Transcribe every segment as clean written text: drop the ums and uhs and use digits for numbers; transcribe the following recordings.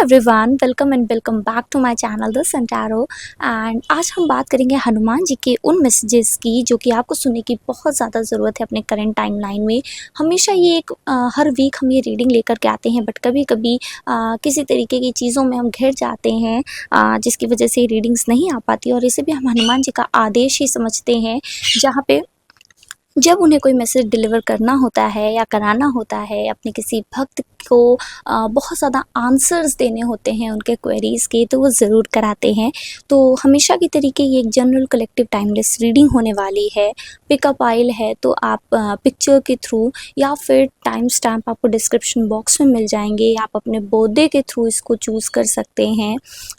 Everyone, welcome and welcome back to my channel the Sun Tarot. And आज हम बात करेंगे हनुमान जी के उन मैसेजेस की जो कि आपको सुनने की बहुत ज़्यादा ज़रूरत है अपने करंट टाइमलाइन में। हमेशा ये एक हर वीक हम ये रीडिंग लेकर के आते हैं, बट कभी कभी किसी तरीके की चीज़ों में हम घिर जाते हैं जिसकी वजह से रीडिंग्स नहीं आ पाती, और इसे भी हम हनुमान जी का आदेश ही समझते हैं, जहाँ पे जब उन्हें कोई मैसेज डिलीवर करना होता है या कराना होता है अपने किसी भक्त को, बहुत ज़्यादा आंसर्स देने होते हैं उनके क्वेरीज़ के, तो वो ज़रूर कराते हैं। तो हमेशा की तरीके ये एक जनरल कलेक्टिव टाइमलेस रीडिंग होने वाली है। पिकअप आइल है तो आप पिक्चर के थ्रू या फिर टाइम स्टैम्प आपको डिस्क्रिप्शन बॉक्स में मिल जाएंगे। आप अपने बर्थडे के थ्रू इसको चूज़ कर सकते हैं।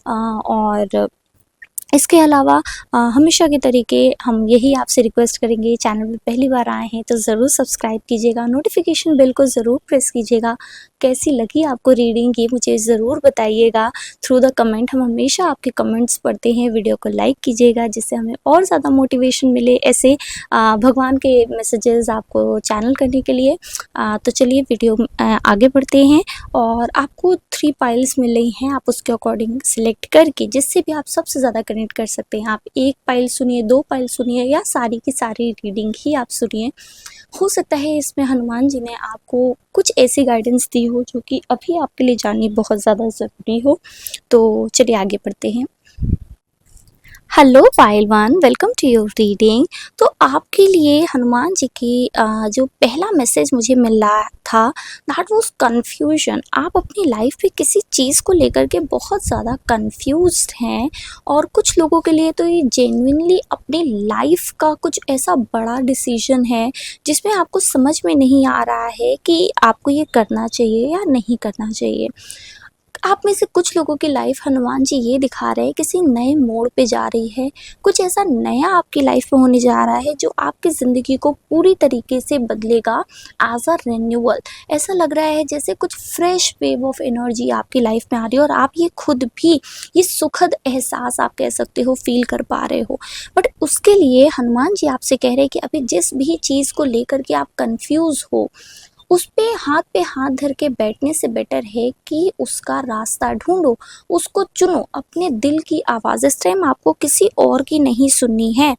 और इसके अलावा हमेशा के तरीके हम यही आपसे रिक्वेस्ट करेंगे, चैनल पे पहली बार आए हैं तो ज़रूर सब्सक्राइब कीजिएगा, नोटिफिकेशन बेल को ज़रूर प्रेस कीजिएगा। कैसी लगी आपको रीडिंग ये मुझे ज़रूर बताइएगा थ्रू द कमेंट। हम हमेशा आपके कमेंट्स पढ़ते हैं। वीडियो को लाइक कीजिएगा जिससे हमें और ज़्यादा मोटिवेशन मिले ऐसे भगवान के मैसेजेस आपको चैनल करने के लिए। तो चलिए वीडियो आगे बढ़ते हैं। और आपको 3 पाइल्स मिल रही हैं, आप उसके अकॉर्डिंग सिलेक्ट करके जिससे भी आप सबसे ज़्यादा कनेक्ट कर सकते हैं। आप 1 पाइल सुनिए, 2 पाइल सुनिए या सारी की सारी रीडिंग ही आप सुनिए। हो सकता है इसमें हनुमान जी ने आपको कुछ ऐसी गाइडेंस दी हो जो कि अभी आपके लिए जाननी बहुत ज़्यादा ज़रूरी हो। तो चलिए आगे बढ़ते हैं। Hello pile one, welcome to your reading. तो आपके लिए हनुमान जी की जो पहला मैसेज मुझे मिल रहा था, दैट वाज कन्फ्यूजन। आप अपनी लाइफ पे किसी चीज़ को लेकर के बहुत ज़्यादा कन्फ्यूज्ड हैं, और कुछ लोगों के लिए तो ये जेन्युइनली अपनी लाइफ का कुछ ऐसा बड़ा डिसीजन है जिसमें आपको समझ में नहीं आ रहा है कि आपको ये करना चाहिए या नहीं करना चाहिए। आप में से कुछ लोगों की लाइफ हनुमान जी ये दिखा रहे हैं किसी नए मोड़ पे जा रही है। कुछ ऐसा नया आपकी लाइफ में होने जा रहा है जो आपकी ज़िंदगी को पूरी तरीके से बदलेगा एज अ रिन्यूअल। ऐसा लग रहा है जैसे कुछ फ्रेश वेव ऑफ एनर्जी आपकी लाइफ में आ रही है, और आप ये खुद भी ये सुखद एहसास आप कह सकते हो फील कर पा रहे हो। बट उसके लिए हनुमान जी आपसे कह रहे हैं कि अभी जिस भी चीज़ को लेकर के आप कन्फ्यूज़ हो, उस पे हाथ धर के बैठने से बेटर है कि उसका रास्ता ढूंढो, उसको चुनो। अपने दिल की आवाज़ इस टाइम आपको किसी और की नहीं सुननी है।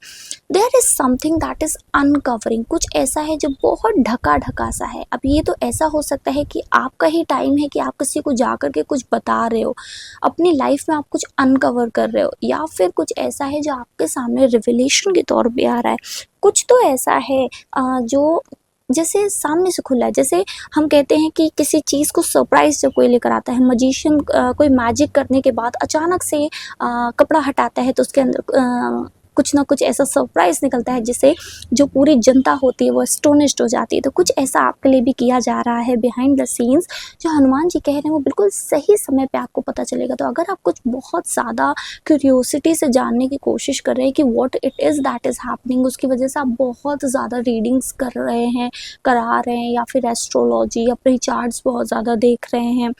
There is something that is uncovering. कुछ ऐसा है जो बहुत ढका ढका सा है। अब ये तो ऐसा हो सकता है कि आपका ही टाइम है कि आप किसी को जा कर के कुछ बता रहे हो, अपनी लाइफ में आप कुछ अनकवर कर रहे हो, या फिर कुछ ऐसा है जो आपके सामने रिविलेशन के तौर पे आ रहा है। कुछ तो ऐसा है जो जैसे सामने से खुला है। जैसे हम कहते हैं कि किसी चीज़ को सरप्राइज जब कोई लेकर आता है, मजिशियन कोई मैजिक करने के बाद अचानक से कपड़ा हटाता है तो उसके अंदर कुछ ना कुछ ऐसा सरप्राइज निकलता है जिससे जो पूरी जनता होती है वो एस्टोनिश्ड हो जाती है। तो कुछ ऐसा आपके लिए भी किया जा रहा है बिहाइंड द सीन्स। जो हनुमान जी कह रहे हैं वो बिल्कुल सही समय पे आपको पता चलेगा। तो अगर आप कुछ बहुत ज़्यादा क्यूरियोसिटी से जानने की कोशिश कर रहे हैं कि what it is that is happening, उसकी वजह से आप बहुत ज़्यादा रीडिंग्स कर रहे हैं, करा रहे हैं, या फिर एस्ट्रोलॉजी या प्री चार्ट्स बहुत ज़्यादा देख रहे हैं,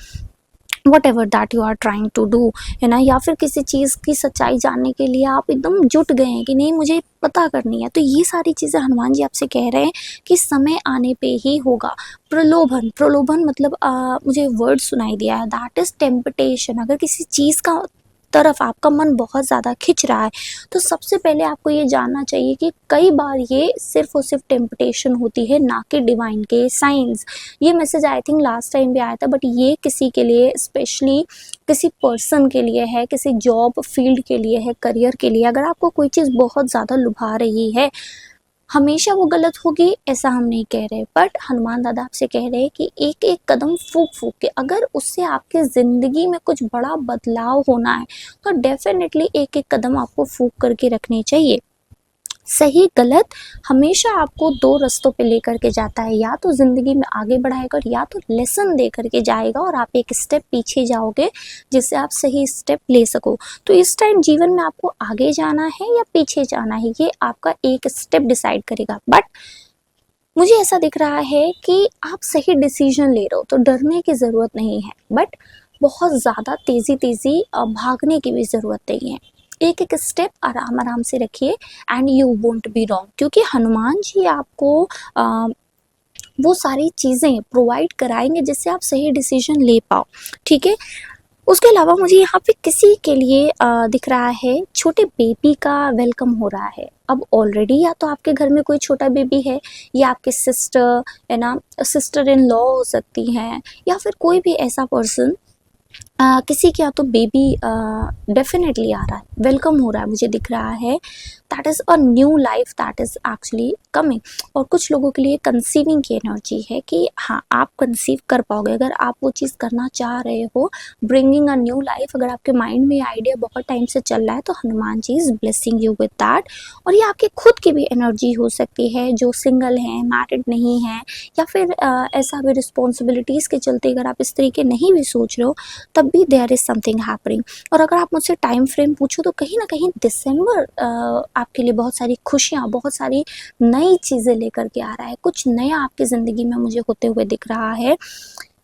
whatever that you are trying to do, है ना, या फिर किसी चीज़ की सच्चाई जानने के लिए आप एकदम जुट गए हैं कि नहीं मुझे पता करनी है, तो ये सारी चीज़ें हनुमान जी आपसे कह रहे हैं कि समय आने पे ही होगा। प्रलोभन, प्रलोभन मतलब मुझे वर्ड सुनाई दिया है, दैट इज़ टेम्पटेशन। अगर किसी चीज़ का तरफ आपका मन बहुत ज़्यादा खिंच रहा है तो सबसे पहले आपको ये जानना चाहिए कि कई बार ये सिर्फ और सिर्फ टेम्पटेशन होती है, ना कि डिवाइन के साइंस। ये message I think last time भी आया था, बट ये किसी के लिए, स्पेशली किसी पर्सन के लिए है, किसी जॉब फील्ड के लिए है, करियर के लिए। अगर आपको कोई चीज़ बहुत ज़्यादा लुभा रही है, हमेशा वो गलत होगी ऐसा हम नहीं कह रहे, बट हनुमान दादा आपसे कह रहे हैं कि एक एक कदम फूक फूक के अगर उससे आपके ज़िंदगी में कुछ बड़ा बदलाव होना है तो डेफिनेटली एक एक कदम आपको फूक करके रखनी चाहिए। सही गलत हमेशा आपको 2 रास्तों पे लेकर के जाता है, या तो ज़िंदगी में आगे बढ़ाएगा और या तो लेसन दे करके जाएगा, और आप एक स्टेप पीछे जाओगे जिससे आप सही स्टेप ले सको। तो इस टाइम जीवन में आपको आगे जाना है या पीछे जाना है, ये आपका एक स्टेप डिसाइड करेगा। बट मुझे ऐसा दिख रहा है कि आप सही डिसीजन ले रहे हो तो डरने की ज़रूरत नहीं है, बट बहुत ज़्यादा तेज़ी भागने की भी ज़रूरत नहीं है। एक एक स्टेप आराम आराम से रखिए and you won't be wrong, क्योंकि हनुमान जी आपको वो सारी चीज़ें प्रोवाइड कराएंगे जिससे आप सही डिसीजन ले पाओ। ठीक है, उसके अलावा मुझे यहाँ पे किसी के लिए दिख रहा है छोटे बेबी का वेलकम हो रहा है। अब ऑलरेडी या तो आपके घर में कोई छोटा बेबी है, या आपके सिस्टर है ना, सिस्टर इन लॉ हो सकती हैं, या फिर कोई भी ऐसा पर्सन, किसी के यहाँ तो बेबी डेफिनेटली आ रहा है, वेलकम हो रहा है, मुझे दिख रहा है। That is a new life that is actually coming. और कुछ लोगों के लिए कंसीविंग की एनर्जी है कि हाँ, आप कंसीव कर पाओगे अगर आप वो चीज़ करना चाह रहे हो। ब्रिंगिंग अ न्यू लाइफ, अगर आपके माइंड में आइडिया बहुत टाइम से चल रहा है तो Hanuman ji is blessing you with that. और ये आपकी खुद की भी एनर्जी हो सकती है, जो सिंगल हैं, मैरिड नहीं हैं, या फिर ऐसा भी रिस्पॉन्सिबिलिटीज़ के चलते अगर आप इस तरीके नहीं भी सोच रहे हो, तब भी देयर इज़ समथिंग हैपनिंग। और अगर आप मुझसे टाइम फ्रेम पूछो तो कहीं ना कहीं दिसंबर आपके लिए बहुत सारी खुशियाँ, बहुत सारी नई चीज़ें लेकर के आ रहा है। कुछ नया आपकी ज़िंदगी में मुझे होते हुए दिख रहा है।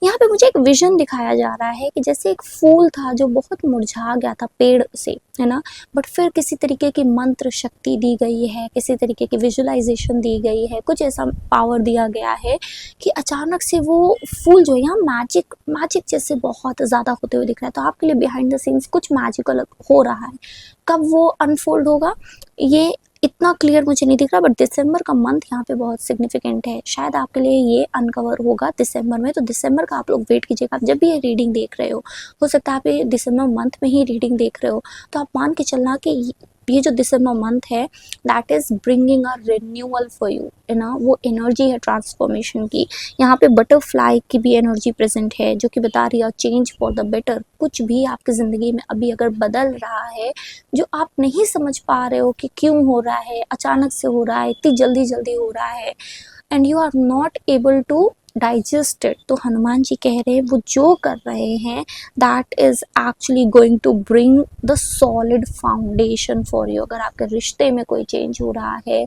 यहाँ पे मुझे एक विजन दिखाया जा रहा है कि जैसे एक फूल था जो बहुत मुरझा गया था पेड़ से, है ना, बट फिर किसी तरीके की मंत्र शक्ति दी गई है, किसी तरीके की विजुअलाइजेशन दी गई है, कुछ ऐसा पावर दिया गया है कि अचानक से वो फूल जो है यहाँ मैजिक मैजिक जैसे बहुत ज़्यादा होते हुए दिख रहा है। तो आपके लिए बिहाइंड द सीन्स कुछ मैजिकल हो रहा है। कब वो अनफोल्ड होगा ये इतना क्लियर मुझे नहीं दिख रहा, बट दिसंबर का मंथ यहाँ पे बहुत सिग्निफिकेंट है। शायद आपके लिए ये अनकवर होगा दिसंबर में, तो दिसंबर का आप लोग वेट कीजिएगा। आप जब भी ये रीडिंग देख रहे हो सकता है आप ये दिसंबर मंथ में ही रीडिंग देख रहे हो, तो आप मान के चलना कि ये जो दिसंबर मंथ है that is bringing a renewal for you, है ना। वो एनर्जी है ट्रांसफॉर्मेशन की। यहाँ पे बटरफ्लाई की भी एनर्जी प्रेजेंट है जो कि बता रही है चेंज फॉर द बेटर। कुछ भी आपकी ज़िंदगी में अभी अगर बदल रहा है जो आप नहीं समझ पा रहे हो कि क्यों हो रहा है, अचानक से हो रहा है, इतनी जल्दी जल्दी हो रहा है, and you are not able to digest it, तो हनुमान जी कह रहे हैं वो जो कर रहे हैं that is actually going to bring the solid foundation for you. अगर आपके रिश्ते में कोई चेंज हो रहा है,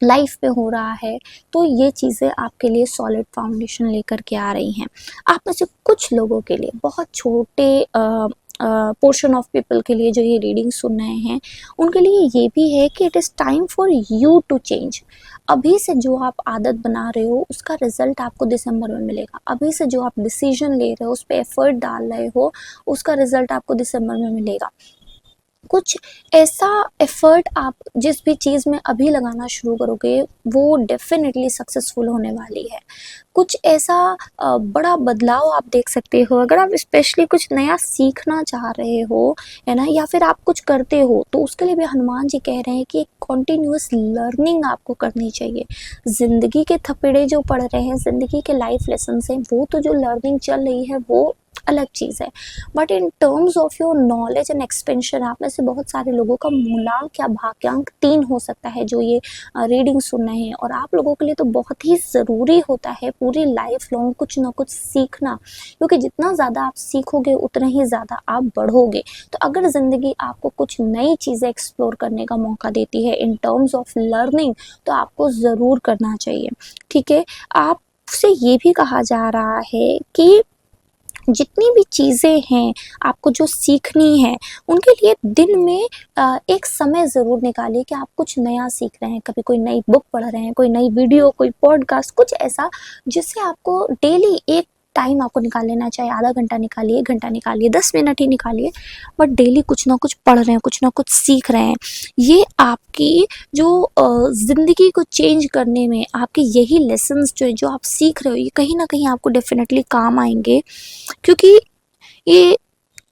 लाइफ पे हो रहा है, तो ये चीज़ें आपके लिए सॉलिड फाउंडेशन लेकर के आ रही हैं। आप में से कुछ लोगों के लिए, बहुत छोटे पोर्शन ऑफ पीपल के लिए जो ये रीडिंग सुन रहे हैं, उनके लिए ये भी है कि it is time for you to change. अभी से जो आप आदत बना रहे हो उसका रिजल्ट आपको दिसंबर में मिलेगा। अभी से जो आप डिसीजन ले रहे हो, उस पर एफर्ट डाल रहे हो, उसका रिजल्ट आपको दिसंबर में मिलेगा। कुछ ऐसा एफर्ट आप जिस भी चीज़ में अभी लगाना शुरू करोगे वो डेफिनेटली सक्सेसफुल होने वाली है। कुछ ऐसा बड़ा बदलाव आप देख सकते हो अगर आप स्पेशली कुछ नया सीखना चाह रहे हो, है ना, या फिर आप कुछ करते हो, तो उसके लिए भी हनुमान जी कह रहे हैं कि एक कॉन्टिन्यूस लर्निंग आपको करनी चाहिए। ज़िंदगी के थपेड़े जो पड़ रहे हैं, ज़िंदगी के लाइफ लेसन्स हैं, वो तो जो लर्निंग चल रही है वो अलग चीज़ है, but in terms of your knowledge and expansion, आप में से बहुत सारे लोगों का मूलांक या भाग्यांक 3 हो सकता है जो ये रीडिंग सुन रहे हैं। और आप लोगों के लिए तो बहुत ही ज़रूरी होता है पूरी लाइफ लॉन्ग कुछ ना कुछ सीखना, क्योंकि जितना ज़्यादा आप सीखोगे उतना ही ज़्यादा आप बढ़ोगे। तो अगर ज़िंदगी आपको कुछ नई चीज़ें एक्सप्लोर करने का मौका देती है इन टर्म्स ऑफ लर्निंग, तो आपको ज़रूर करना चाहिए, ठीक है। आपसे ये भी कहा जा रहा है कि जितनी भी चीज़ें हैं आपको जो सीखनी है, उनके लिए दिन में एक समय ज़रूर निकालिए कि आप कुछ नया सीख रहे हैं। कभी कोई नई बुक पढ़ रहे हैं, कोई नई वीडियो, कोई पॉडकास्ट, कुछ ऐसा जिससे आपको डेली एक टाइम आपको निकाल लेना चाहिए। आधा घंटा निकालिए, 1 घंटा निकालिए, 10 मिनट ही निकालिए, बट डेली कुछ ना कुछ पढ़ रहे हैं, कुछ ना कुछ सीख रहे हैं। ये आपकी जो ज़िंदगी को चेंज करने में आपके यही लेसन्स जो है, जो आप सीख रहे हो, ये कहीं ना कहीं आपको डेफिनेटली काम आएंगे, क्योंकि ये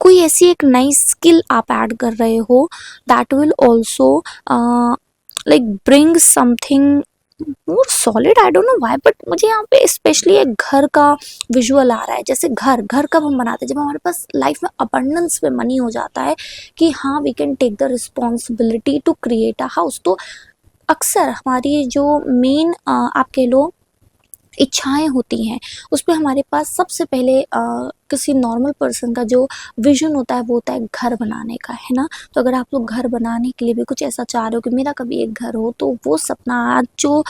कोई ऐसी एक नई स्किल आप ऐड कर रहे हो that will also like bring something more solid. I don't know why, but मुझे यहाँ पे स्पेशली एक घर का विजुअल आ रहा है। जैसे घर घर कब हम बनाते हैं, जब हमारे पास लाइफ में अबंडेंस में मनी हो जाता है कि हाँ we can take the responsibility to create a house. तो अक्सर हमारी जो मेन आप कह लो इच्छाएं होती हैं, उस पे हमारे पास सबसे पहले किसी नॉर्मल पर्सन का जो विजन होता है वो होता है घर बनाने का, है ना। तो अगर आप लोग घर बनाने के लिए भी कुछ ऐसा चाह रहे हो कि मेरा कभी एक घर हो, तो वो सपना आज जो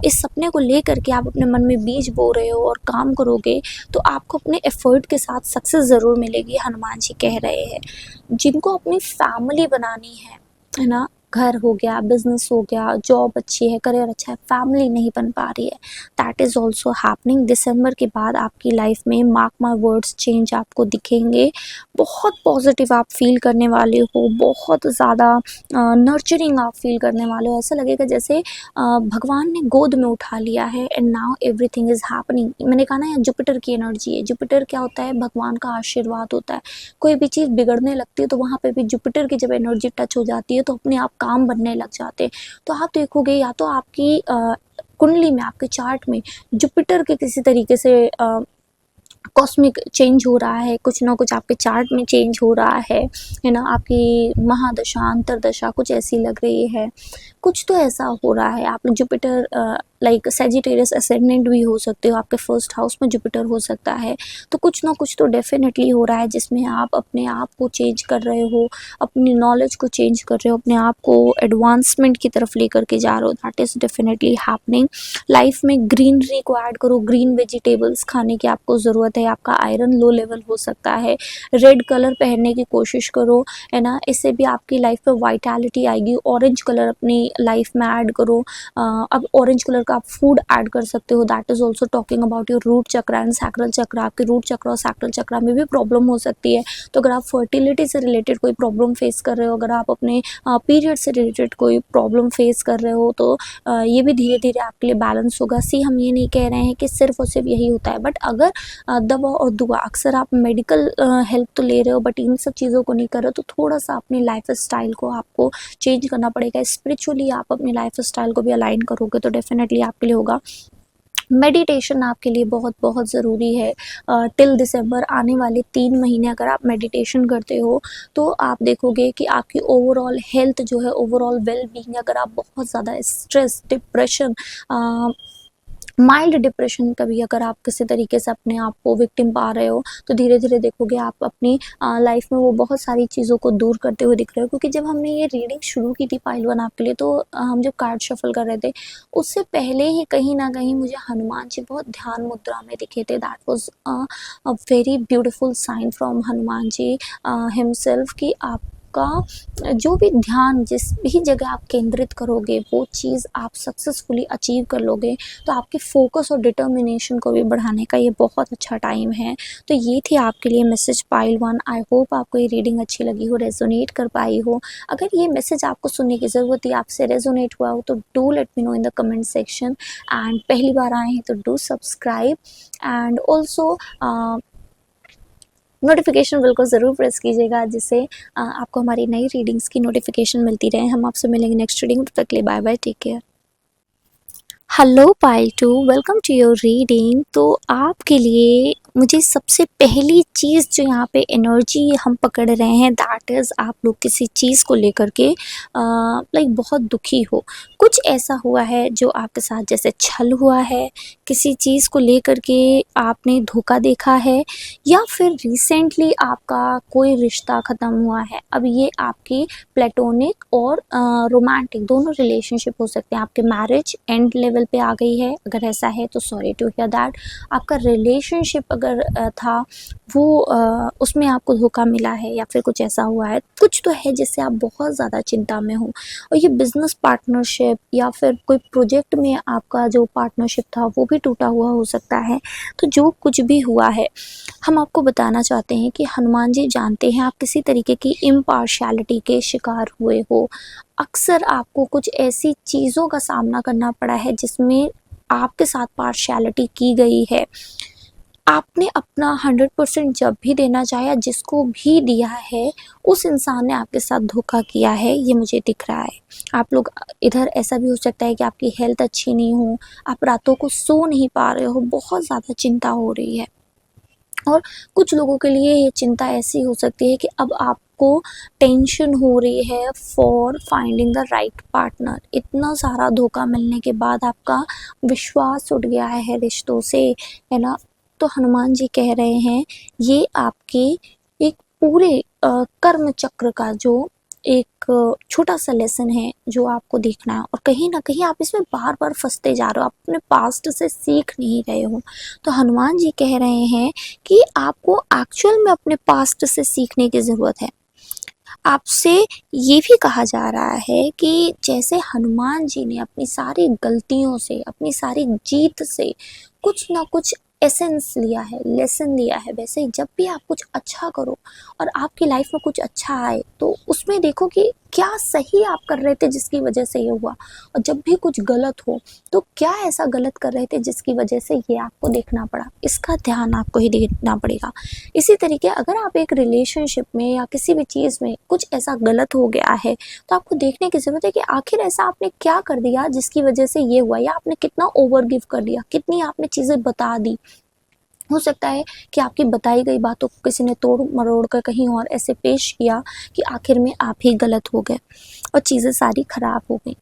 इस सपने को लेकर के आप अपने मन में बीज बो रहे हो और काम करोगे, तो आपको अपने एफर्ट के साथ सक्सेस ज़रूर मिलेगी। हनुमान जी कह रहे हैं जिनको अपनी फैमिली बनानी है ना, घर हो गया, बिजनेस हो गया, जॉब अच्छी है, करियर अच्छा है, फैमिली नहीं बन पा रही है, दैट इज़ ऑल्सो हैपनिंग। दिसंबर के बाद आपकी लाइफ में मार्क माई वर्ड्स चेंज आपको दिखेंगे। बहुत पॉजिटिव आप फील करने वाले हो, बहुत ज़्यादा नर्चरिंग आप फील करने वाले हो। ऐसा लगेगा जैसे भगवान ने गोद में उठा लिया है and now everything is happening. मैंने कहा ना, ये जुपिटर की एनर्जी है। जुपिटर क्या होता है? भगवान का आशीर्वाद होता है। कोई भी चीज़ बिगड़ने लगती है तो वहाँ पे भी जुपिटर की जब एनर्जी टच हो जाती है तो अपने आप काम बनने लग जाते हैं। तो आप देखोगे या तो आपकी कुंडली में, आपके चार्ट में जुपिटर के किसी तरीके से कॉस्मिक चेंज हो रहा है, कुछ ना कुछ आपके चार्ट में चेंज हो रहा है ना। आपकी महादशा, अंतरदशा कुछ ऐसी लग रही है, कुछ तो ऐसा हो रहा है। आप जुपिटर लाइक सेजिटेरियस असेंडेंट भी हो सकते हो, आपके फर्स्ट हाउस में जुपिटर हो सकता है। तो कुछ ना कुछ तो डेफिनेटली हो रहा है जिसमें आप अपने आप को चेंज कर रहे हो, अपनी नॉलेज को चेंज कर रहे हो, अपने आप को एडवांसमेंट की तरफ लेकर के जा रहे हो। That is definitely happening. Life में ग्रीनरी को ऐड करो, ग्रीन वेजिटेबल्स खाने की आपको ज़रूरत है। आपका आयरन लो लेवल हो सकता है, रेड कलर पहनने की कोशिश करो, है ना। इससे भी आपकी लाइफ में वाइटैलिटी आएगी। ऑरेंज कलर अपनी लाइफ में ऐड करो। अब ऑरेंज कलर का आप फूड ऐड कर सकते हो। That is also talking about your root chakra and sacral chakra. आपके रूट चक्रा और सैक्रल चक्रा में भी प्रॉब्लम हो सकती है। तो अगर आप फर्टिलिटी से रिलेटेड कोई प्रॉब्लम फेस कर रहे हो, अगर आप अपने पीरियड से रिलेटेड कोई प्रॉब्लम फेस कर रहे हो, तो ये भी धीरे धीरे आपके लिए बैलेंस होगा। सी, हम ये नहीं कह रहे हैं कि सिर्फ और सिर्फ यही होता है, बट अगर दवा और दुआ, अक्सर आप मेडिकल हेल्प तो ले रहे हो बट इन सब चीज़ों को नहीं कर रहे हो, तो थोड़ा सा अपनी लाइफ स्टाइल को आपको चेंज करना पड़ेगा। स्पिरिचुअली आप अपनी लाइफ स्टाइल को भी अलाइन करोगे तो डेफिनेटली आपके लिए होगा। मेडिटेशन आपके लिए बहुत बहुत ज़रूरी है। टिल दिसंबर, आने वाले 3 महीने अगर आप मेडिटेशन करते हो तो आप देखोगे कि आपकी ओवरऑल हेल्थ जो है, ओवरऑल वेल बीइंग, अगर आप बहुत ज़्यादा स्ट्रेस, डिप्रेशन, माइल्ड डिप्रेशन का भी अगर आप किसी तरीके से अपने आप को विक्टिम पा रहे हो, तो धीरे धीरे देखोगे आप अपनी लाइफ में वो बहुत सारी चीज़ों को दूर करते हुए दिख रहे हो। क्योंकि जब हमने ये रीडिंग शुरू की थी पाइल वन आपके लिए, तो हम जब कार्ड शफल कर रहे थे, उससे पहले ही कहीं ना कहीं मुझे हनुमान जी बहुत ध्यान मुद्रा में दिखे थे। That was a very beautiful sign from Hanuman ji himself कि आप का जो भी ध्यान जिस भी जगह आप केंद्रित करोगे, वो चीज़ आप सक्सेसफुली अचीव कर लोगे। तो आपके फोकस और डिटर्मिनेशन को भी बढ़ाने का ये बहुत अच्छा टाइम है। तो ये थी आपके लिए message pile one. I hope आपको ये रीडिंग अच्छी लगी हो, रेजोनेट कर पाई हो। अगर ये मैसेज आपको सुनने की ज़रूरत थी, आपसे रेजोनेट हुआ हो, तो do let me know in the comment section. And पहली बार आए हैं तो do subscribe and also notification bell को ज़रूर प्रेस कीजिएगा, जिससे आपको हमारी नई रीडिंग्स की नोटिफिकेशन मिलती रहे। हम आपसे मिलेंगे नेक्स्ट रीडिंग, तब तक के लिए bye bye, take care. Hello pile two, welcome to your reading. तो आपके लिए मुझे सबसे पहली चीज़ जो यहाँ पे एनर्जी हम पकड़ रहे हैं, दैट इज़ आप लोग किसी चीज़ को लेकर के लाइक बहुत दुखी हो। कुछ ऐसा हुआ है जो आपके साथ, जैसे छल हुआ है, किसी चीज़ को लेकर के आपने धोखा देखा है, या फिर रिसेंटली आपका कोई रिश्ता ख़त्म हुआ है। अब ये आपकी प्लेटोनिक और रोमांटिक दोनों रिलेशनशिप हो सकते हैं। आपके मैरिज एंड लेवल पे आ गई है, अगर ऐसा है तो सॉरी टू हियर दैट। आपका रिलेशनशिप अगर था वो उसमें आपको धोखा मिला है, या फिर कुछ ऐसा हुआ है, कुछ तो है जिससे आप बहुत ज़्यादा चिंता में हो। और ये बिजनेस पार्टनरशिप या फिर कोई प्रोजेक्ट में आपका जो पार्टनरशिप था वो भी टूटा हुआ हो सकता है। तो जो कुछ भी हुआ है, हम आपको बताना चाहते हैं कि हनुमान जी जानते हैं आप किसी तरीके की इम्पार्शियलिटी के शिकार हुए हो। अक्सर आपको कुछ ऐसी चीज़ों का सामना करना पड़ा है जिसमें आपके साथ पार्शियलिटी की गई है। आपने अपना 100% जब भी देना चाहा, जिसको भी दिया है उस इंसान ने आपके साथ धोखा किया है, ये मुझे दिख रहा है। आप लोग इधर, ऐसा भी हो सकता है कि आपकी हेल्थ अच्छी नहीं हो, आप रातों को सो नहीं पा रहे हो, बहुत ज़्यादा चिंता हो रही है। और कुछ लोगों के लिए ये चिंता ऐसी हो सकती है कि अब आपको टेंशन हो रही है for finding the right partner. इतना सारा धोखा मिलने के बाद आपका विश्वास उठ गया है रिश्तों से, है ना। तो हनुमान जी कह रहे हैं ये आपके एक पूरे कर्म चक्र का जो एक छोटा सा लेसन है जो आपको देखना है। और कहीं ना कहीं आप इसमें बार बार फंसते जा रहे हो, आप अपने पास्ट से सीख नहीं रहे हो। तो हनुमान जी कह रहे हैं कि आपको एक्चुअल में अपने पास्ट से सीखने की ज़रूरत है। आपसे ये भी कहा जा रहा है कि जैसे हनुमान जी ने अपनी सारी गलतियों से, अपनी सारी जीत से कुछ ना कुछ एसेंस लिया है, लेसन लिया है, वैसे ही जब भी आप कुछ अच्छा करो और आपकी लाइफ में कुछ अच्छा आए तो उसमें देखो कि क्या सही आप कर रहे थे जिसकी वजह से ये हुआ, और जब भी कुछ गलत हो तो क्या ऐसा गलत कर रहे थे जिसकी वजह से ये आपको देखना पड़ा, इसका ध्यान आपको ही देना पड़ेगा। इसी तरीके अगर आप एक रिलेशनशिप में या किसी भी चीज़ में कुछ ऐसा गलत हो गया है तो आपको देखने की ज़रूरत है कि आखिर ऐसा आपने क्या कर दिया जिसकी वजह से ये हुआ, या आपने कितना ओवर गिव कर दिया, कितनी आपने चीज़ें बता दी। हो सकता है कि आपकी बताई गई बातों को किसी ने तोड़ मरोड़ कर कहीं और ऐसे पेश किया कि आखिर में आप ही गलत हो गए और चीज़ें सारी खराब हो गई।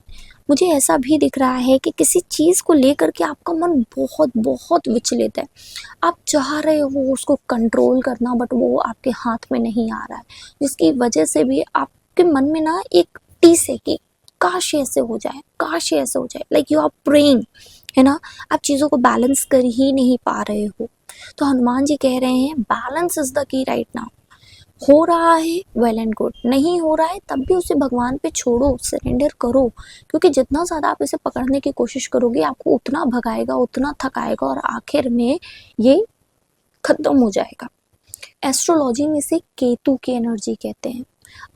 मुझे ऐसा भी दिख रहा है कि किसी चीज़ को लेकर के आपका मन बहुत बहुत विचलित है। आप चाह रहे हो उसको कंट्रोल करना, बट वो आपके हाथ में नहीं आ रहा है, जिसकी वजह से भी आपके मन में ना एक टीस है कि काश ऐसे हो जाए, काश ऐसे हो जाए, लाइक यू आर प्रेइंग, है ना। आप चीज़ों को बैलेंस कर ही नहीं पा रहे हो। तो हनुमान जी कह रहे हैं balance is the key right now. हो रहा है वेल एंड गुड, नहीं हो रहा है तब भी उसे भगवान पे छोड़ो, सरेंडर करो, क्योंकि जितना ज़्यादा आप इसे पकड़ने की कोशिश करोगे आपको उतना भगाएगा, उतना थकाएगा और आखिर में ये खत्म हो जाएगा। एस्ट्रोलॉजी में से केतु की एनर्जी कहते हैं।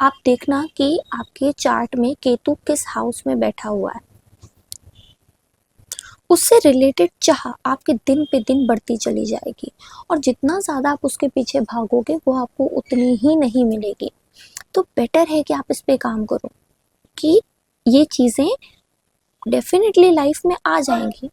आप देखना कि आपके चार्ट में केतु किस हाउस में बैठा हुआ है, उससे रिलेटेड चाह आपके दिन पे दिन बढ़ती चली जाएगी और जितना ज़्यादा आप उसके पीछे भागोगे वो आपको उतनी ही नहीं मिलेगी। तो बेटर है कि आप इस पे काम करो कि ये चीज़ें डेफिनेटली लाइफ में आ जाएंगी,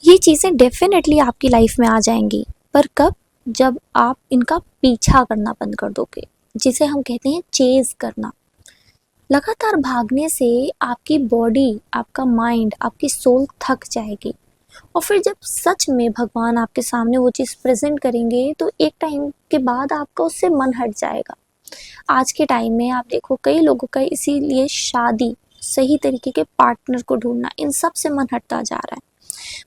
ये चीज़ें डेफिनेटली आपकी लाइफ में आ जाएंगी, पर कब? जब आप इनका पीछा करना बंद कर दोगे, जिसे हम कहते हैं चेज करना। लगातार भागने से आपकी बॉडी, आपका माइंड, आपकी सोल थक जाएगी और फिर जब सच में भगवान आपके सामने वो चीज़ प्रेजेंट करेंगे तो एक टाइम के बाद आपका उससे मन हट जाएगा। आज के टाइम में आप देखो कई लोगों का इसीलिए शादी, सही तरीके के पार्टनर को ढूंढना, इन सब से मन हटता जा रहा है।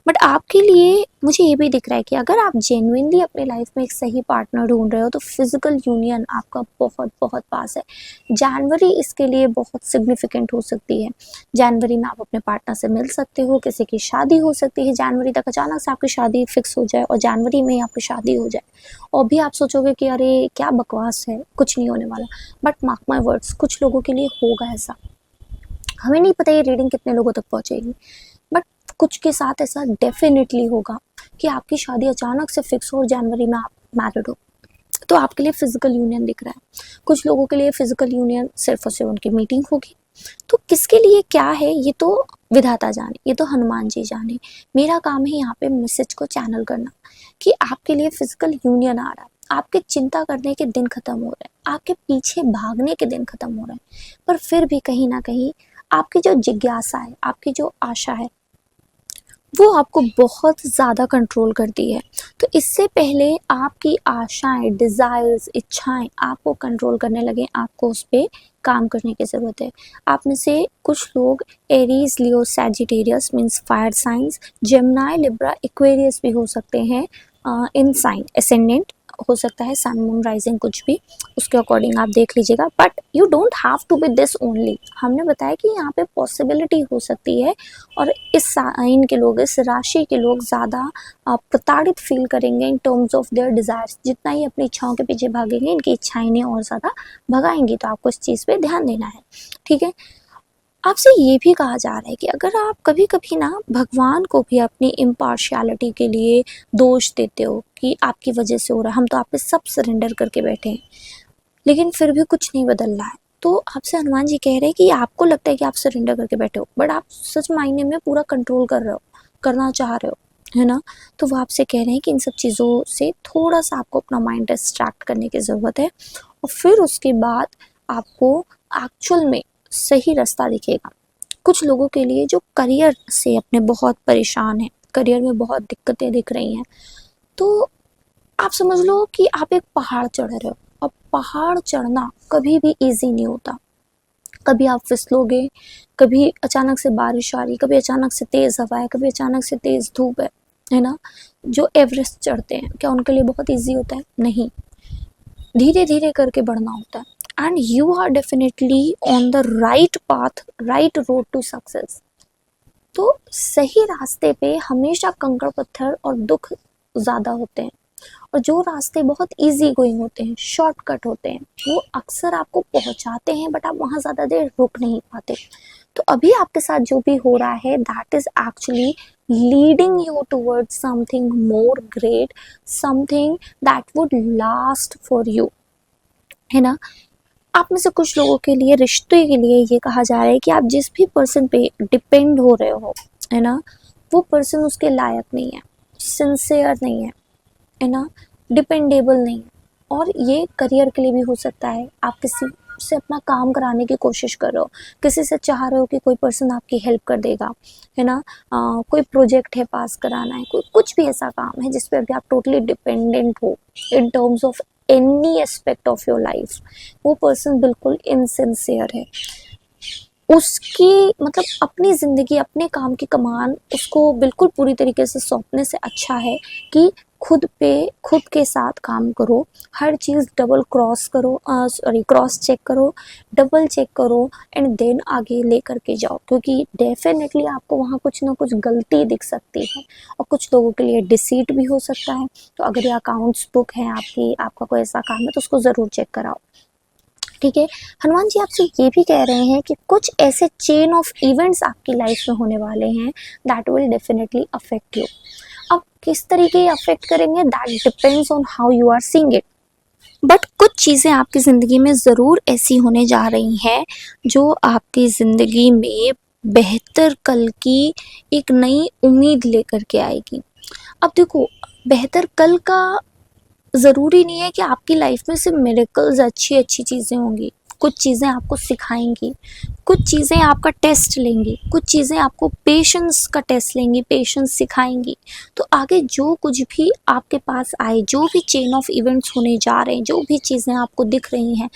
बट आपके लिए मुझे ये भी दिख रहा है कि अगर आप जेन्युइनली अपनी लाइफ में एक सही पार्टनर ढूंढ रहे हो तो फिजिकल यूनियन आपका बहुत बहुत पास है। जनवरी इसके लिए बहुत सिग्निफिकेंट हो सकती है। जनवरी में आप अपने पार्टनर से मिल सकते हो, किसी की शादी हो सकती है जनवरी तक, अचानक से आपकी शादी फिक्स हो जाए और जनवरी में ही आपकी शादी हो जाए और भी आप सोचोगे कि अरे क्या बकवास है, कुछ नहीं होने वाला। बट मार्क माई वर्ड्स, कुछ लोगों के लिए होगा ऐसा। हमें नहीं पता ये रीडिंग कितने लोगों तक पहुंचेगी, बट कुछ के साथ ऐसा डेफिनेटली होगा कि आपकी शादी अचानक से फिक्स हो और जनवरी में आप मैरिड हो। तो आपके लिए फिजिकल यूनियन दिख रहा है। कुछ लोगों के लिए फिजिकल यूनियन सिर्फ और सिर्फ उनकी मीटिंग होगी। तो किसके लिए क्या है ये तो विधाता जाने, ये तो हनुमान जी जाने। मेरा काम है यहाँ पे मैसेज को चैनल करना कि आपके लिए फिजिकल यूनियन आ रहा है, आपके चिंता करने के दिन खत्म हो रहे हैं, आपके पीछे भागने के दिन खत्म हो रहे हैं, पर फिर भी कहीं ना कहीं आपकी जो जिज्ञासा है, आपकी जो आशा है, वो आपको बहुत ज़्यादा कंट्रोल करती है। तो इससे पहले आपकी आशाएं, डिज़ायर्स, इच्छाएं आपको कंट्रोल करने लगे, आपको उस पर काम करने की ज़रूरत है। आप में से कुछ लोग Aries, Leo, Sagittarius means fire signs, Gemini, Libra, Aquarius भी हो सकते हैं। इन साइन एसेंडेंट हो सकता है, सन, मून, राइजिंग, कुछ भी उसके अकॉर्डिंग आप देख लीजिएगा। But you don't have to be this only. हमने बताया कि यहाँ पे पॉसिबिलिटी हो सकती है और इस साइन के लोग, इस राशि के लोग ज़्यादा प्रताड़ित फील करेंगे in terms of their desires. जितना ही अपनी इच्छाओं के पीछे भागेंगे, इनकी इच्छाएं इन्हें और ज़्यादा भगाएंगी। तो आपको इस चीज़ पे ध्यान देना है, ठीक है। आपसे ये भी कहा जा रहा है कि अगर आप कभी कभी ना भगवान को भी अपनी इम्पार्शियलिटी के लिए दोष देते हो कि आपकी वजह से हो रहा है, हम तो आप पे सब सरेंडर करके बैठे हैं लेकिन फिर भी कुछ नहीं बदल रहा है, तो आपसे हनुमान जी कह रहे हैं कि आपको लगता है कि आप सरेंडर करके बैठे हो, बट आप सच मायने में पूरा कंट्रोल कर रहे हो, करना चाह रहे हो, है ना। तो वो आपसे कह रहे हैं कि इन सब चीज़ों से थोड़ा सा आपको अपना माइंड डिस्ट्रैक्ट करने की ज़रूरत है और फिर उसके बाद आपको एक्चुअल में सही रास्ता दिखेगा। कुछ लोगों के लिए जो करियर से अपने बहुत परेशान हैं, करियर में बहुत दिक्कतें दिख रही हैं, तो आप समझ लो कि आप एक पहाड़ चढ़ रहे हो और पहाड़ चढ़ना कभी भी इजी नहीं होता। कभी आप फिसलोगे, कभी अचानक से बारिश आ रही, कभी अचानक से तेज़ हवा है, कभी अचानक से तेज़ धूप है ना। जो एवरेस्ट चढ़ते हैं क्या उनके लिए बहुत इजी होता है? नहीं। धीरे धीरे करके बढ़ना होता है and you are definitely on the right path, right road to success. तो सही रास्ते पे हमेशा कंकड़ पत्थर और दुख ज़्यादा होते हैं, और जो रास्ते बहुत इजी गोइंग होते हैं, शॉर्टकट होते हैं, वो अक्सर आपको पहुंचाते हैं बट आप वहाँ ज़्यादा देर रुक नहीं पाते। तो अभी आपके साथ जो भी हो रहा है that is actually leading you towards something more great, something that would last for you, है ना। आप में से कुछ लोगों के लिए, रिश्ते के लिए ये कहा जा रहा है कि आप जिस भी पर्सन पे डिपेंड हो रहे हो, है ना, वो पर्सन उसके लायक नहीं है, सिंसियर नहीं है ना, डिपेंडेबल नहीं है। और ये करियर के लिए भी हो सकता है, आप किसी से अपना काम कराने की कोशिश कर रहे हो, किसी से चाह रहे हो कि कोई पर्सन आपकी हेल्प कर देगा, है ना, कोई प्रोजेक्ट है पास कराना है, कोई कुछ भी ऐसा काम है जिस पे अभी आप टोटली डिपेंडेंट हो in terms of any aspect of your life. वो पर्सन बिल्कुल इनसिंसियर है, उसकी मतलब अपनी ज़िंदगी, अपने काम की कमान उसको बिल्कुल पूरी तरीके से सौंपने से अच्छा है कि खुद के साथ काम करो, हर चीज़ डबल क्रॉस करो, क्रॉस चेक करो, डबल चेक करो एंड देन आगे ले करके जाओ, क्योंकि डेफिनेटली आपको वहाँ कुछ ना कुछ गलती दिख सकती है और कुछ लोगों के लिए डिसीट भी हो सकता है। तो अगर ये अकाउंट्स बुक है आपका कोई ऐसा काम है तो उसको ज़रूर चेक कराओ, ठीक है। हनुमान जी आपसे ये भी कह रहे हैं कि कुछ ऐसे चेन ऑफ इवेंट्स आपकी लाइफ में होने वाले हैं that will definitely affect you. अब किस तरीके अफेक्ट करेंगे that depends on how you are seeing it, but कुछ चीज़ें आपकी ज़िंदगी में ज़रूर ऐसी होने जा रही हैं जो आपकी ज़िंदगी में बेहतर कल की एक नई उम्मीद लेकर के आएगी। अब देखो, बेहतर कल का ज़रूरी नहीं है कि आपकी लाइफ में सिर्फ मिरेकल्स, अच्छी अच्छी चीज़ें होंगी। कुछ चीज़ें आपको सिखाएंगी, कुछ चीज़ें आपका टेस्ट लेंगी, कुछ चीज़ें आपको पेशेंस का टेस्ट लेंगी, पेशेंस सिखाएंगी। तो आगे जो कुछ भी आपके पास आए, जो भी चेन ऑफ इवेंट्स होने जा रहे हैं, जो भी चीज़ें आपको दिख रही हैं,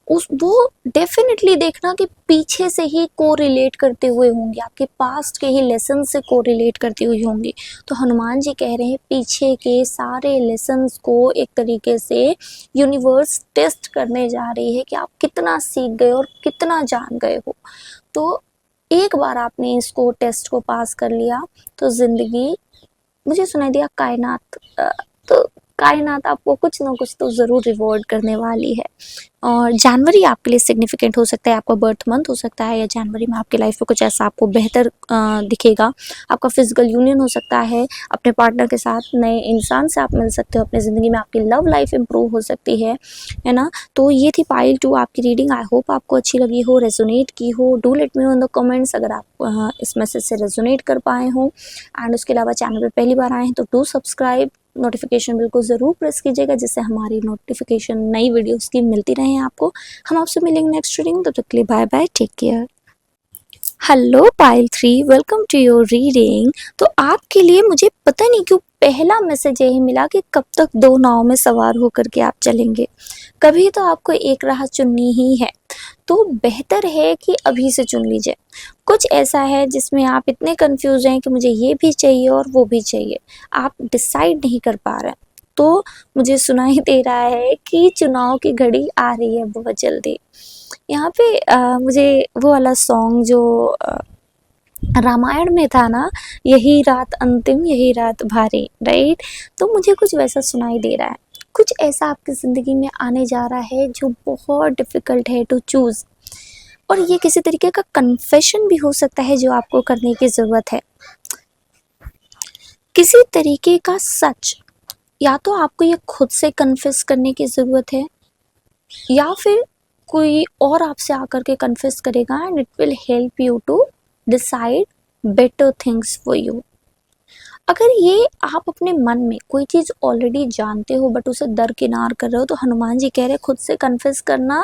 वो डेफिनेटली देखना कि पीछे से ही को रिलेट करते हुए होंगे, आपके पास्ट के ही लेसन से को रिलेट करती हुई होंगी। तो हनुमान जी कह रहे हैं पीछे के सारे लेसन्स को एक तरीके से यूनिवर्स टेस्ट करने जा रही है कि आप कितना सीख गए और कितना जान गए हो। तो एक बार आपने इसको टेस्ट को पास कर लिया तो ज़िंदगी, मुझे सुनाई दिया कायनात, तो कायनात आपको कुछ ना कुछ तो ज़रूर रिवॉर्ड करने वाली है। और जनवरी आपके लिए सिग्निफिकेंट हो सकता है, आपका बर्थ मंथ हो सकता है, या जनवरी में आपके लाइफ में कुछ ऐसा आपको बेहतर दिखेगा। आपका फिजिकल यूनियन हो सकता है, अपने पार्टनर के साथ नए इंसान से आप मिल सकते हो, अपनी ज़िंदगी में आपकी लव लाइफ इंप्रूव हो सकती है ना। तो ये थी पाइल 2 आपकी रीडिंग। आई होप आपको अच्छी लगी हो, रेजोनेट की हो। Do let me know in the comments अगर आप इस मैसेज से रेजोनेट कर पाए हो। एंड उसके अलावा चैनल पर पहली बार आए हैं तो डू सब्सक्राइब, नोटिफिकेशन बिल्कुल ज़रूर प्रेस कीजिएगा जिससे हमारी नोटिफिकेशन नई वीडियोस की मिलती रहें आपको। हम आपसे मिलेंगे नेक्स्ट रीडिंग, तब तक के लिए bye bye, take care. Hello pile 3, welcome to your reading. तो आपके लिए मुझे पता नहीं क्यों पहला मैसेज यही मिला कि कब तक दो नाव में सवार होकर के आप चलेंगे, कभी तो आपको एक राह चुननी ही है। तो बेहतर है कि अभी से चुन लीजिए। कुछ ऐसा है जिसमें आप इतने कंफ्यूज हैं कि मुझे ये भी चाहिए और वो भी चाहिए, आप डिसाइड नहीं कर पा रहे हैं। तो मुझे सुनाई दे रहा है कि चुनाव की घड़ी आ रही है बहुत जल्दी। यहाँ पे मुझे वो वाला सॉन्ग जो रामायण में था ना, यही रात अंतिम यही रात भारी, राइट। तो मुझे कुछ वैसा सुनाई दे रहा है। कुछ ऐसा आपकी ज़िंदगी में आने जा रहा है जो बहुत डिफ़िकल्ट है टू चूज़, और ये किसी तरीके का कन्फेशन भी हो सकता है जो आपको करने की ज़रूरत है। किसी तरीके का सच, या तो आपको ये खुद से कन्फेस करने की ज़रूरत है, या फिर कोई और आपसे आकर के कन्फेस करेगा and it will help you to decide better things for you. अगर ये आप अपने मन में कोई चीज़ ऑलरेडी जानते हो बट उसे दरकिनार कर रहे हो, तो हनुमान जी कह रहे हैं खुद से कन्फेस करना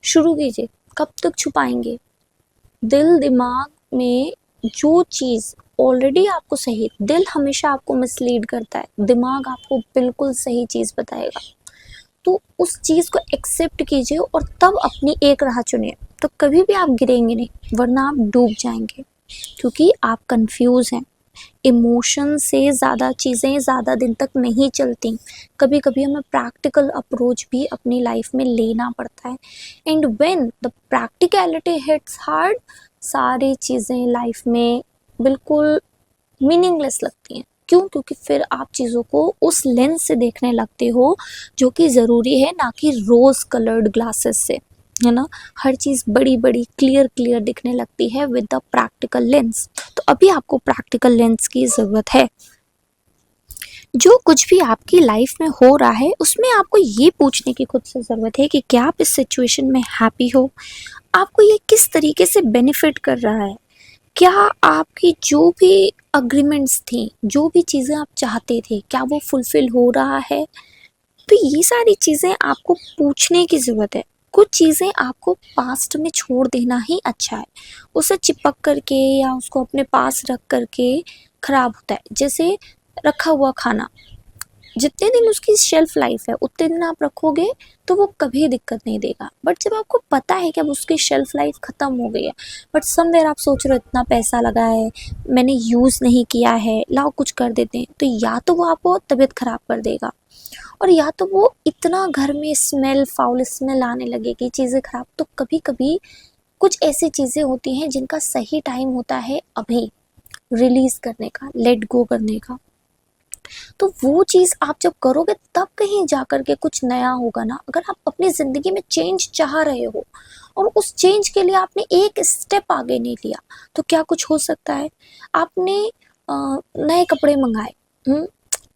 शुरू कीजिए। कब तक छुपाएंगे? दिल दिमाग में जो चीज़ ऑलरेडी आपको सही, दिल हमेशा आपको मिसलीड करता है, दिमाग आपको बिल्कुल सही चीज़ बताएगा। तो उस चीज़ को एक्सेप्ट कीजिए और तब अपनी एक राह चुनिए। तो कभी भी आप गिरेंगे नहीं, वरना आप डूब जाएंगे, क्योंकि आप कंफ्यूज हैं। इमोशन से ज़्यादा चीज़ें ज़्यादा दिन तक नहीं चलती। कभी कभी हमें प्रैक्टिकल अप्रोच भी अपनी लाइफ में लेना पड़ता है। And when the practicality hits hard, सारी चीज़ें लाइफ में बिल्कुल मीनिंगलेस लगती हैं। क्यों? क्योंकि फिर आप चीज़ों को उस लेंस से देखने लगते हो जो कि ज़रूरी है, ना कि रोज़ कलर्ड ग्लासेस से, है ना। हर चीज़ बड़ी बड़ी क्लियर क्लियर दिखने लगती है विद द प्रैक्टिकल लेंस। तो अभी आपको प्रैक्टिकल लेंस की ज़रूरत है। जो कुछ भी आपकी लाइफ में हो रहा है उसमें आपको ये पूछने की खुद से ज़रूरत है कि क्या आप इस सिचुएशन में हैप्पी हो, आपको ये किस तरीके से बेनिफिट कर रहा है, क्या आपकी जो भी अग्रीमेंट्स थी, जो भी चीज़ें आप चाहते थे, क्या वो फुलफिल हो रहा है। तो ये सारी चीज़ें आपको पूछने की ज़रूरत है। कुछ चीज़ें आपको पास्ट में छोड़ देना ही अच्छा है। उसे चिपक करके या उसको अपने पास रख करके ख़राब होता है। जैसे रखा हुआ खाना, जितने दिन उसकी शेल्फ लाइफ है उतने दिन आप रखोगे तो वो कभी दिक्कत नहीं देगा। बट जब आपको पता है कि अब उसकी शेल्फ लाइफ ख़त्म हो गई है, बट समवेयर आप सोच रहे हो इतना पैसा लगा है, मैंने यूज़ नहीं किया है, लाओ कुछ कर देते हैं, तो या तो वो आपको तबीयत ख़राब कर देगा, और या तो वो इतना घर में स्मेल, फाउल स्मेल आने लगेगी, चीज़ें ख़राब। तो कभी कभी कुछ ऐसी चीज़ें होती हैं जिनका सही टाइम होता है अभी रिलीज़ करने का, लेट गो करने का। तो वो चीज़ आप जब करोगे तब कहीं जा कर के कुछ नया होगा ना। अगर आप अपनी ज़िंदगी में चेंज चाह रहे हो और उस चेंज के लिए आपने एक स्टेप आगे नहीं लिया, तो क्या कुछ हो सकता है। आपने नए कपड़े मंगाए,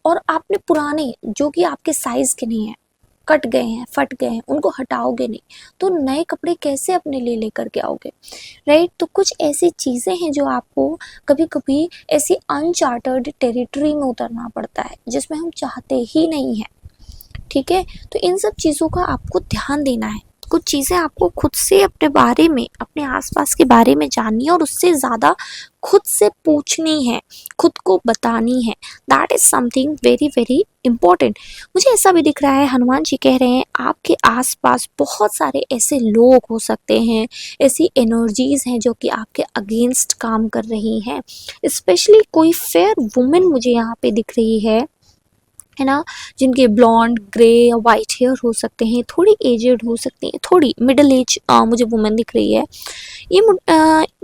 और आपने पुराने जो कि आपके साइज़ के नहीं है, कट गए हैं, फट गए हैं, उनको हटाओगे नहीं, तो नए कपड़े कैसे अपने लिए लेकर के आओगे, राइट। तो कुछ ऐसी चीज़ें हैं जो आपको कभी कभी ऐसी अनचार्टर्ड टेरिटरी में उतरना पड़ता है जिसमें हम चाहते ही नहीं हैं, ठीक है। तो इन सब चीज़ों का आपको ध्यान देना है। कुछ चीज़ें आपको खुद से अपने बारे में, अपने आसपास के बारे में जाननी है और उससे ज़्यादा खुद से पूछनी है, खुद को बतानी है। That is something very very important. मुझे ऐसा भी दिख रहा है, हनुमान जी कह रहे हैं आपके आसपास बहुत सारे ऐसे लोग हो सकते हैं, ऐसी एनर्जीज़ हैं जो कि आपके अगेंस्ट काम कर रही हैं। स्पेशली कोई फेयर वुमेन मुझे यहाँ पे दिख रही है ना, जिनके ब्लॉन्ड, ग्रे या वाइट हेयर हो सकते हैं, थोड़ी एजेड हो सकती हैं, थोड़ी मिडिल एज मुझे वुमेन दिख रही है। ये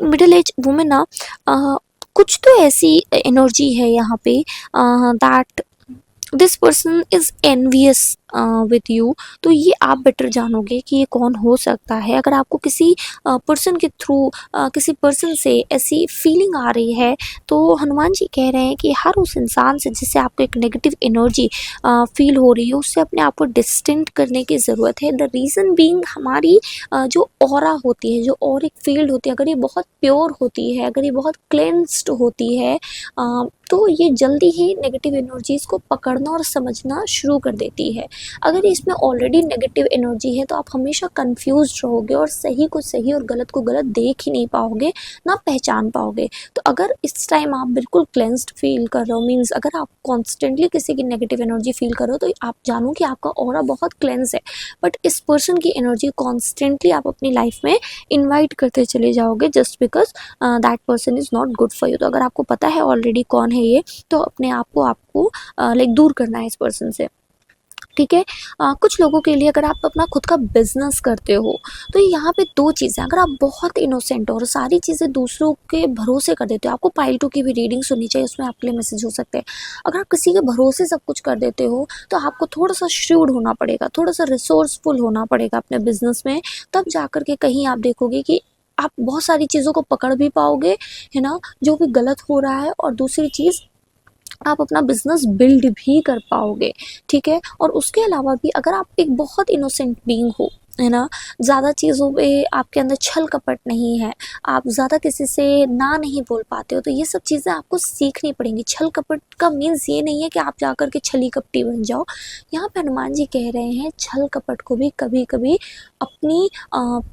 मिडिल एज वुमेन ना, कुछ तो ऐसी एनर्जी है यहाँ पे that this person is envious with you. तो ये आप बेटर जानोगे कि ये कौन हो सकता है। अगर आपको किसी पर्सन के थ्रू, किसी पर्सन से ऐसी फीलिंग आ रही है, तो हनुमान जी कह रहे हैं कि हर उस इंसान से जिससे आपको एक नेगेटिव एनर्जी फील हो रही है, उससे अपने आप को डिस्टेंट करने की ज़रूरत है। द रीज़न बीइंग हमारी जो ऑरा होती है, जो ऑरिक फील्ड होती है, अगर ये बहुत प्योर होती है, अगर ये बहुत क्लेंस्ड होती है, तो ये जल्दी ही नेगेटिव एनर्जीज़ को पकड़ना और समझना शुरू कर देती है। अगर इसमें ऑलरेडी नेगेटिव एनर्जी है तो आप हमेशा कंफ्यूज रहोगे और सही को सही और गलत को गलत देख ही नहीं पाओगे, ना पहचान पाओगे। तो अगर इस टाइम आप बिल्कुल क्लेंस्ड फील कर रहे हो, मीन्स अगर आप कॉन्स्टेंटली किसी की नेगेटिव एनर्जी फील कर रहे हो, तो आप जानो कि आपका ऑरा बहुत क्लेंस है। बट इस पर्सन की एनर्जी कॉन्स्टेंटली आप अपनी लाइफ में इन्वाइट करते चले जाओगे just because that person is not good for you. तो अगर आपको पता है ऑलरेडी कौन है ये, तो अपने आप को आपको लाइक दूर करना है इस पर्सन से, ठीक है। कुछ लोगों के लिए अगर आप अपना खुद का बिजनेस करते हो, तो यहाँ पे दो चीज़ें, अगर आप बहुत इनोसेंट हो और सारी चीज़ें दूसरों के भरोसे कर देते हो, आपको पाइल 2 की भी रीडिंग सुननी चाहिए, उसमें आपके लिए मैसेज हो सकते हैं। अगर आप किसी के भरोसे सब कुछ कर देते हो, तो आपको थोड़ा सा श्रूड होना पड़ेगा, थोड़ा सा रिसोर्सफुल होना पड़ेगा अपने बिजनेस में। तब जा कर के कहीं आप देखोगे कि आप बहुत सारी चीज़ों को पकड़ भी पाओगे, है ना, जो भी गलत हो रहा है। और दूसरी चीज़, आप अपना बिजनेस बिल्ड भी कर पाओगे, ठीक है। और उसके अलावा भी अगर आप एक बहुत इनोसेंट बीइंग हो, है ना, ज़्यादा चीज़ों पे आपके अंदर छल कपट नहीं है, आप ज़्यादा किसी से ना नहीं बोल पाते हो, तो ये सब चीज़ें आपको सीखनी पड़ेंगी। छल कपट का मीन्स ये नहीं है कि आप जा कर के छली कपटी बन जाओ। यहाँ पे हनुमान जी कह रहे हैं छल कपट को भी कभी कभी अपनी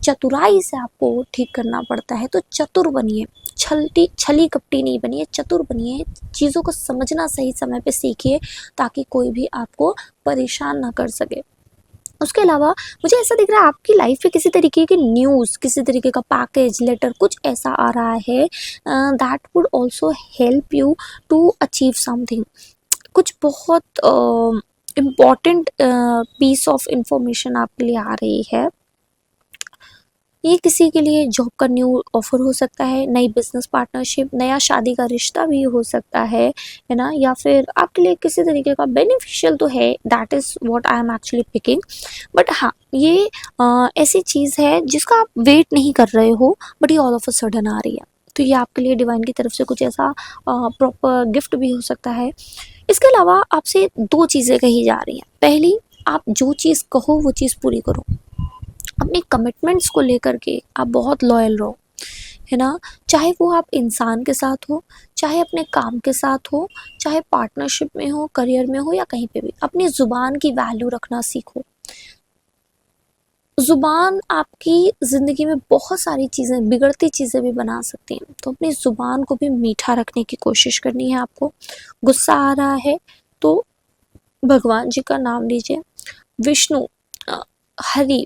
चतुराई से आपको ठीक करना पड़ता है। तो चतुर बनिए, छली कपटी नहीं बनिए, चतुर बनिए, चीज़ों को समझना सही समय पे सीखिए, ताकि कोई भी आपको परेशान ना कर सके। उसके अलावा मुझे ऐसा दिख रहा है आपकी लाइफ में किसी तरीके की न्यूज़, किसी तरीके का पैकेज, लेटर कुछ ऐसा आ रहा है that would also help you to achieve something. कुछ बहुत इम्पॉर्टेंट पीस ऑफ इंफॉर्मेशन आपके लिए आ रही है। ये किसी के लिए जॉब का न्यू ऑफर हो सकता है, नई बिजनेस पार्टनरशिप, नया शादी का रिश्ता भी हो सकता है ना, या फिर आपके लिए किसी तरीके का बेनिफिशियल तो है, that is what I am actually picking. But हाँ, ये ऐसी चीज़ है जिसका आप वेट नहीं कर रहे हो, बट ये ऑल ऑफ अ सडन आ रही है। तो ये आपके लिए डिवाइन की तरफ से कुछ ऐसा प्रॉपर गिफ्ट भी हो सकता है। इसके अलावा आपसे 2 चीज़ें कही जा रही हैं। पहली, आप जो चीज़ कहो वो चीज़ पूरी करो। अपने कमिटमेंट्स को लेकर के आप बहुत लॉयल रहो, है ना? चाहे वो आप इंसान के साथ हो, चाहे अपने काम के साथ हो, चाहे पार्टनरशिप में हो, करियर में हो या कहीं पे भी। अपनी ज़ुबान की वैल्यू रखना सीखो। ज़ुबान आपकी ज़िंदगी में बहुत सारी चीज़ें, बिगड़ती चीज़ें भी बना सकती हैं, तो अपनी ज़ुबान को भी मीठा रखने की कोशिश करनी है आपको। गुस्सा आ रहा है तो भगवान जी का नाम लीजिए, विष्णु, हरि,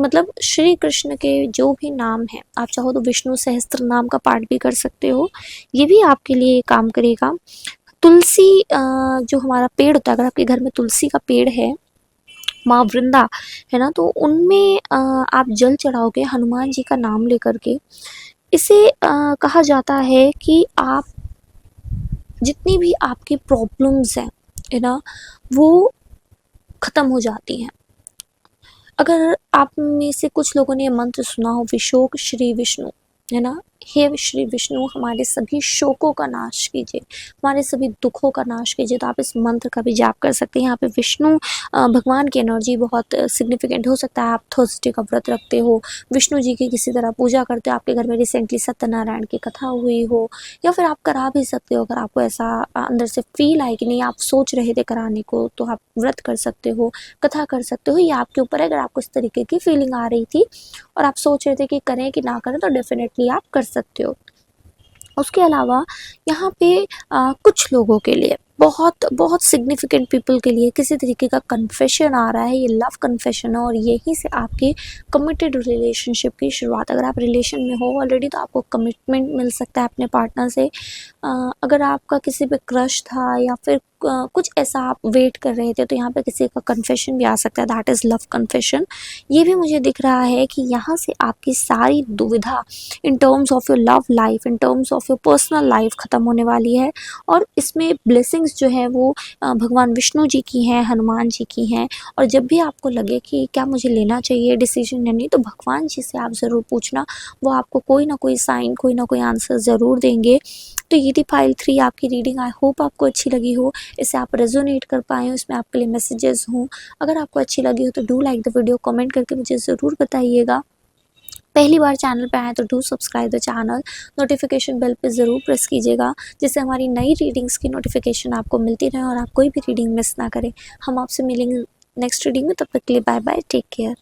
मतलब श्री कृष्ण के जो भी नाम हैं, आप चाहो तो विष्णु सहस्त्र नाम का पाठ भी कर सकते हो, ये भी आपके लिए काम करेगा। तुलसी जो हमारा पेड़ होता है, अगर आपके घर में तुलसी का पेड़ है, माँ वृंदा है ना, तो उनमें आप जल चढ़ाओगे हनुमान जी का नाम लेकर के। इसे कहा जाता है कि आप जितनी भी आपकी प्रॉब्लम्स हैं, है ना, वो ख़त्म हो जाती हैं। अगर आप में से कुछ लोगों ने ये मंत्र सुना हो, विशोक श्री विष्णु, है ना, हे श्री विष्णु हमारे सभी शोकों का नाश कीजिए, हमारे सभी दुखों का नाश कीजिए, तो आप इस मंत्र का भी जाप कर सकते हैं। यहाँ पे विष्णु भगवान की एनर्जी बहुत सिग्निफिकेंट हो सकता है। आप थर्सडे का व्रत रखते हो, विष्णु जी की किसी तरह पूजा करते हो, आपके घर में रिसेंटली सत्यनारायण की कथा हुई हो, या फिर आप करा भी सकते हो। अगर आपको ऐसा अंदर से फील आए कि नहीं, आप सोच रहे थे कराने को, तो आप व्रत कर सकते हो, कथा कर सकते हो, ये आपके ऊपर है। अगर आपको इस तरीके की फीलिंग आ रही थी और आप सोच रहे थे कि करें कि ना करें, तो डेफिनेटली आप कर सकते हो। उसके अलावा यहाँ पे कुछ लोगों के लिए, बहुत बहुत सिग्निफिकेंट पीपल के लिए किसी तरीके का कन्फेशन आ रहा है। ये लव कन्फेशन है और यहीं से आपकी कमिटेड रिलेशनशिप की शुरुआत। अगर आप रिलेशन में हो ऑलरेडी, तो आपको कमिटमेंट मिल सकता है अपने पार्टनर से। अगर आपका किसी पे क्रश था या फिर कुछ ऐसा आप वेट कर रहे थे, तो यहाँ पे किसी का कन्फेशन भी आ सकता है, दैट इज़ लव कन्फेशन। ये भी मुझे दिख रहा है कि यहाँ से आपकी सारी दुविधा in terms of your love life, in terms of your personal life ख़त्म होने वाली है। और इसमें ब्लेसिंग्स जो है वो भगवान विष्णु जी की हैं, हनुमान जी की हैं। और जब भी आपको लगे कि क्या मुझे लेना चाहिए डिसीजन या नहीं, तो भगवान जी से आप ज़रूर पूछना, वो आपको कोई ना कोई साइन, कोई ना कोई आंसर ज़रूर देंगे। तो ये थी फाइल 3 आपकी रीडिंग। आई होप आपको अच्छी लगी हो, इससे आप रेजोनेट कर पाए हो, इसमें आपके लिए मैसेजेस हों। अगर आपको अच्छी लगी हो तो do like the video, comment करके मुझे ज़रूर बताइएगा। पहली बार चैनल पे आए तो do subscribe the channel, notification bell पे ज़रूर प्रेस कीजिएगा, जिससे हमारी नई रीडिंग्स की नोटिफिकेशन आपको मिलती रहे और आप कोई भी रीडिंग मिस ना करें। हम आपसे मिलेंगे नेक्स्ट रीडिंग में, तब तक के लिए बाय बाय, टेक केयर।